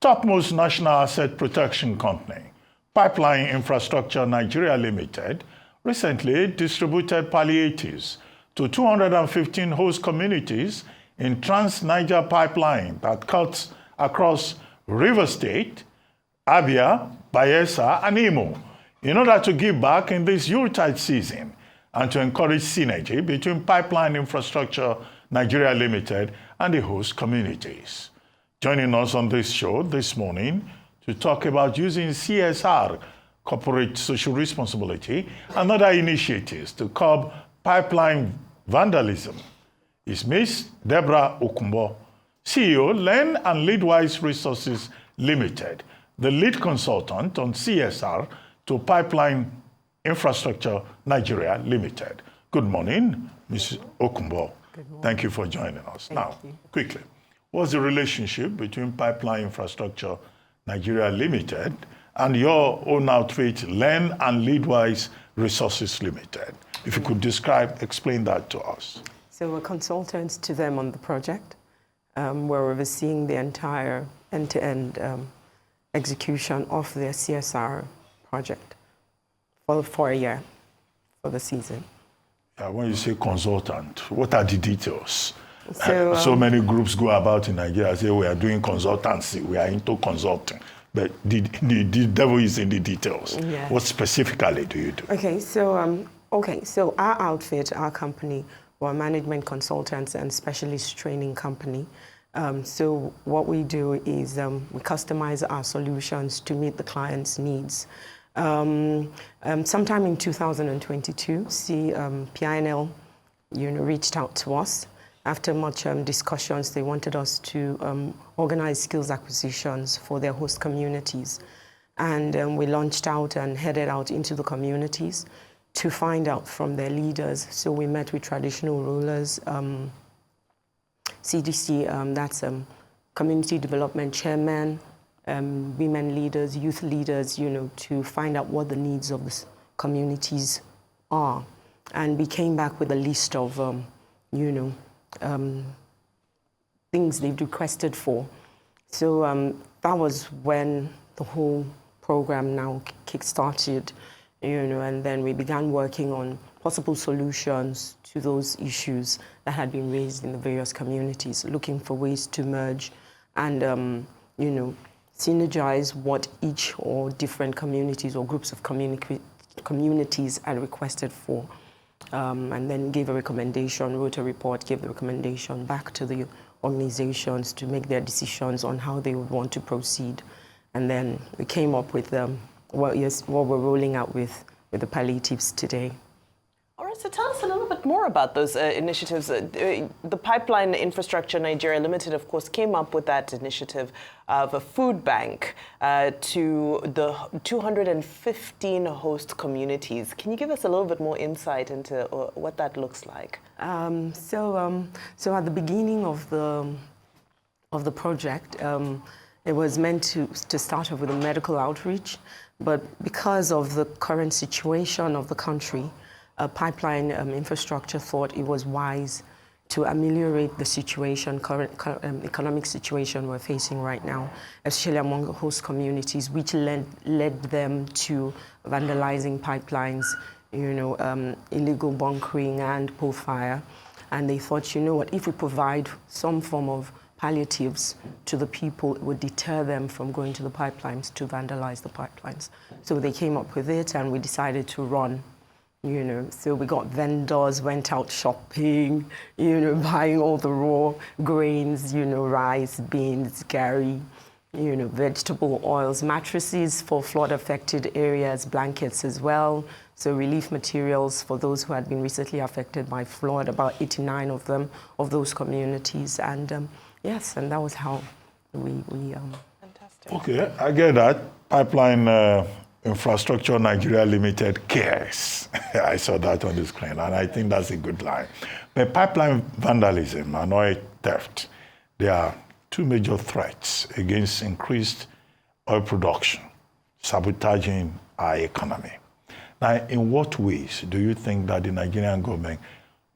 Topmost national asset protection company, Pipeline Infrastructure Nigeria Limited, recently distributed palliatives to 215 host communities in Trans-Niger Pipeline that cuts across River State, Abia, Bayelsa, and Imo, in order to give back in this Yuletide season and to encourage synergy between Pipeline Infrastructure Nigeria Limited and the host communities. Joining us on this show this morning to talk about using CSR, corporate social responsibility, and other initiatives to curb pipeline vandalism is Ms. Deborah Okunbo, CEO, Learn and Leadwise Resources Limited, the lead consultant on CSR to Pipeline Infrastructure Nigeria Limited. Good morning, Ms. Okunbo. Good morning. Thank you for joining us. Thank you. Quickly, what's the relationship between Pipeline Infrastructure Nigeria Limited and your own outfit, Learn and Leadwise Resources Limited? If you could explain that to us. So we're consultants to them on the project. We're overseeing the entire end-to-end execution of their CSR project for a year, for the season. When you say consultant, what are the details? So many groups go about in Nigeria say we are doing consultancy, we are into consulting, but the devil is in the details. Yeah. What specifically do you do? Okay, so our outfit, our company, we're a management consultants and specialist training company. So what we do is we customize our solutions to meet the client's needs. Sometime in 2022, PINL, reached out to us. After much discussions, they wanted us to organize skills acquisitions for their host communities. And we launched out and headed out into the communities to find out from their leaders. So we met with traditional rulers, CDC, that's community development chairman, women leaders, youth leaders, to find out what the needs of the communities are. And we came back with a list of, things they've requested for. So that was when the whole program now kick-started, and then we began working on possible solutions to those issues that had been raised in the various communities, looking for ways to merge and, synergize what each or different communities or groups of communities had requested for. And then gave a recommendation, wrote a report, gave the recommendation back to the organizations to make their decisions on how they would want to proceed. And then we came up with what we're rolling out with the palliatives today. All right, so tell us a little bit more about those initiatives. The Pipeline Infrastructure Nigeria Limited, of course, came up with that initiative of a food bank to the 215 host communities. Can you give us a little bit more insight into what that looks like? So at the beginning of the project, it was meant to start off with a medical outreach, but because of the current situation of the country, Pipeline Infrastructure thought it was wise to ameliorate the situation, current economic situation we're facing right now, especially among the host communities, which led them to vandalizing pipelines, illegal bunkering and pole fire. And they thought, what, if we provide some form of palliatives to the people, it would deter them from going to the pipelines to vandalize the pipelines. So they came up with it, and we decided to run. So we got vendors, went out shopping, buying all the raw grains, rice, beans, gari, vegetable oils, mattresses for flood-affected areas, blankets as well. So relief materials for those who had been recently affected by flood, about 89 of them, of those communities. And yes, and that was how we Fantastic. Okay, I get that. Pipeline Infrastructure Nigeria Limited cares. I saw that on the screen, and I think that's a good line. But pipeline vandalism and oil theft, there are two major threats against increased oil production, sabotaging our economy. Now, in what ways do you think that the Nigerian government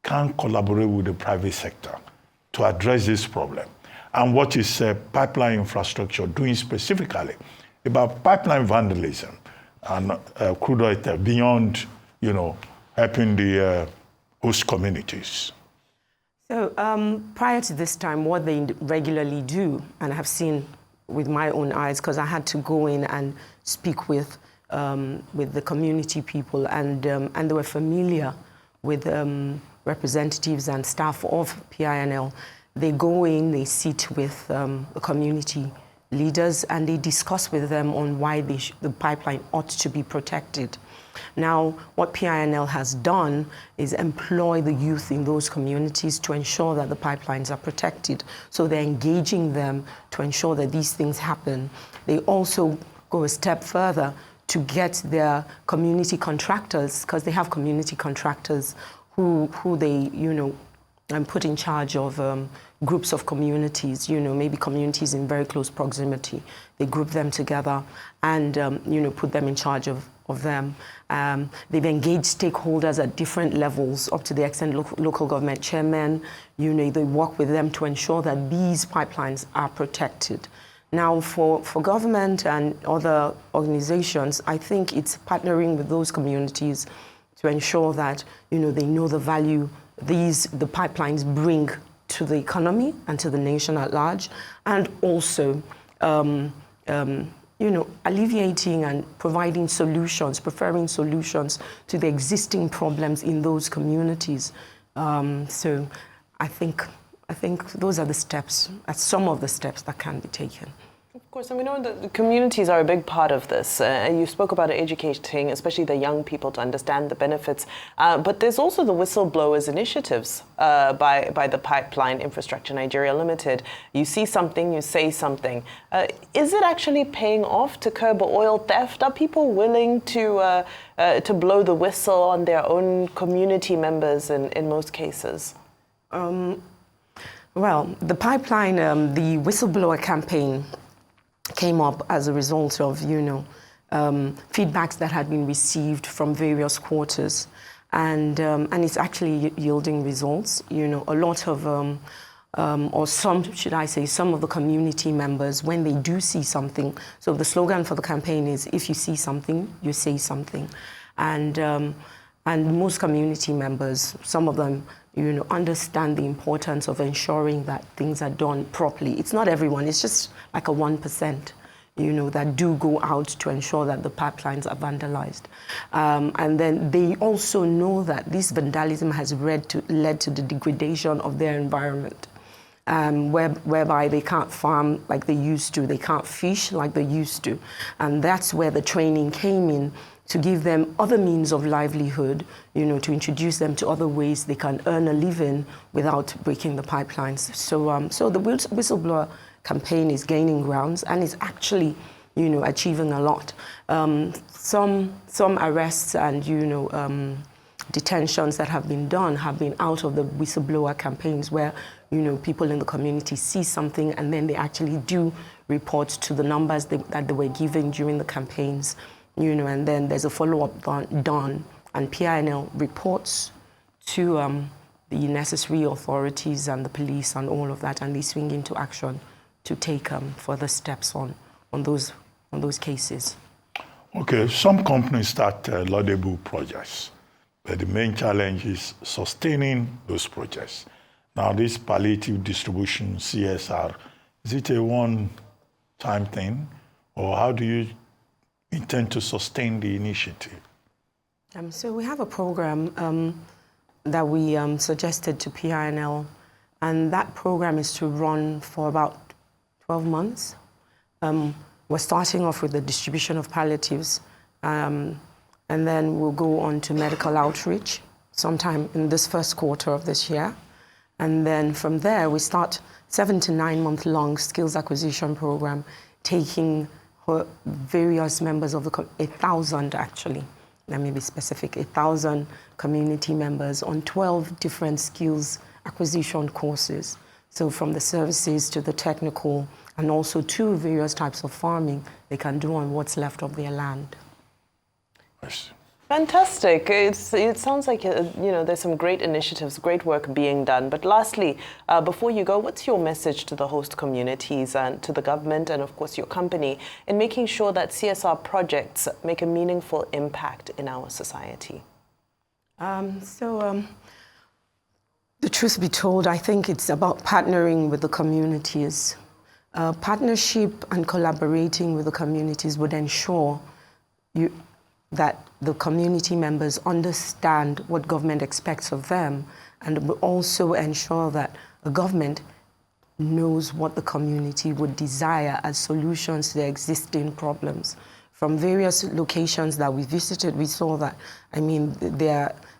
can collaborate with the private sector to address this problem? And what is pipeline infrastructure doing specifically about pipeline vandalism and crude oil theft beyond, helping the host communities? So prior to this time, what they regularly do, and I have seen with my own eyes, because I had to go in and speak with the community people, and they were familiar with representatives and staff of PINL. They go in, they sit with the community leaders, and they discuss with them on why the pipeline ought to be protected. Now, what PINL has done is employ the youth in those communities to ensure that the pipelines are protected. So they're engaging them to ensure that these things happen. They also go a step further to get their community contractors, because they have community contractors who they, put in charge of groups of communities, maybe communities in very close proximity. They group them together and, put them in charge of them. They've engaged stakeholders at different levels, up to the extent local government chairmen. They work with them to ensure that these pipelines are protected. Now, for government and other organizations, I think it's partnering with those communities to ensure that, they know the value the pipelines bring to the economy and to the nation at large, and also, alleviating and providing solutions, preferring solutions to the existing problems in those communities. So I think those are the steps, some of the steps that can be taken. Of course, and we know that the communities are a big part of this. You spoke about educating, especially the young people, to understand the benefits. But there's also the Whistleblowers initiatives by the Pipeline Infrastructure Nigeria Limited. You see something, you say something. Is it actually paying off to curb oil theft? Are people willing to blow the whistle on their own community members in most cases? Well, the pipeline, the whistleblower campaign came up as a result of, feedbacks that had been received from various quarters, and it's actually yielding results. A lot of, or some, should I say, some of the community members, when they do see something. So the slogan for the campaign is, if you see something, you say something, and most community members, some of them, understand the importance of ensuring that things are done properly. It's not everyone, it's just like a 1%, that do go out to ensure that the pipelines are vandalized. And then they also know that this vandalism has led to the degradation of their environment, whereby they can't farm like they used to, they can't fish like they used to. And that's where the training came in, to give them other means of livelihood, to introduce them to other ways they can earn a living without breaking the pipelines. So the whistleblower campaign is gaining grounds, and it's actually, achieving a lot. Some arrests and, detentions that have been done have been out of the whistleblower campaigns, where, people in the community see something and then they actually do report to the numbers that they were given during the campaigns. And then there's a follow-up done, and PINL reports to the necessary authorities and the police and all of that, and they swing into action to take further steps on those cases. Okay, some companies start laudable projects, but the main challenge is sustaining those projects. Now, this palliative distribution, CSR, is it a one-time thing, or how do you intend to sustain the initiative? So we have a program that we suggested to PINL, and that program is to run for about 12 months. We're starting off with the distribution of palliatives, and then we'll go on to medical outreach sometime in this first quarter of this year. And then from there, we start 7 to 9 month long skills acquisition program, taking various members of 1,000 actually, let me be specific, 1,000 community members on 12 different skills acquisition courses. So from the services to the technical, and also to various types of farming they can do on what's left of their land. Yes. Fantastic. It sounds like, there's some great initiatives, great work being done. But lastly, before you go, what's your message to the host communities and to the government and, of course, your company in making sure that CSR projects make a meaningful impact in our society? The truth be told, I think it's about partnering with the communities. Partnership and collaborating with the communities would ensure that the community members understand what government expects of them, and will also ensure that the government knows what the community would desire as solutions to their existing problems. From various locations that we visited, we saw that,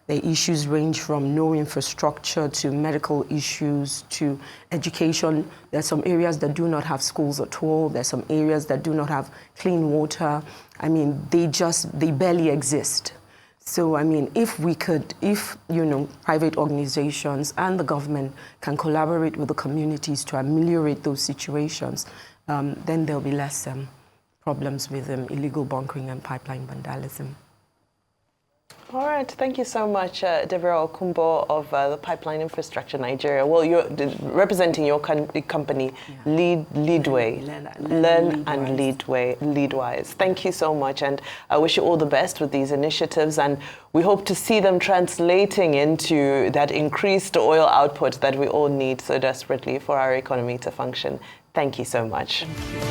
the issues range from no infrastructure to medical issues to education. There's some areas that do not have schools at all. There's some areas that do not have clean water. They barely exist. So, if private organizations and the government can collaborate with the communities to ameliorate those situations, then there'll be less problems with illegal bunkering and pipeline vandalism. All right, thank you so much, Deborah Okunbo of the Pipeline Infrastructure Nigeria. Well, you're representing your company, yeah. Learn and Leadwise. Thank you so much, and I wish you all the best with these initiatives, and we hope to see them translating into that increased oil output that we all need so desperately for our economy to function. Thank you so much. Thank you.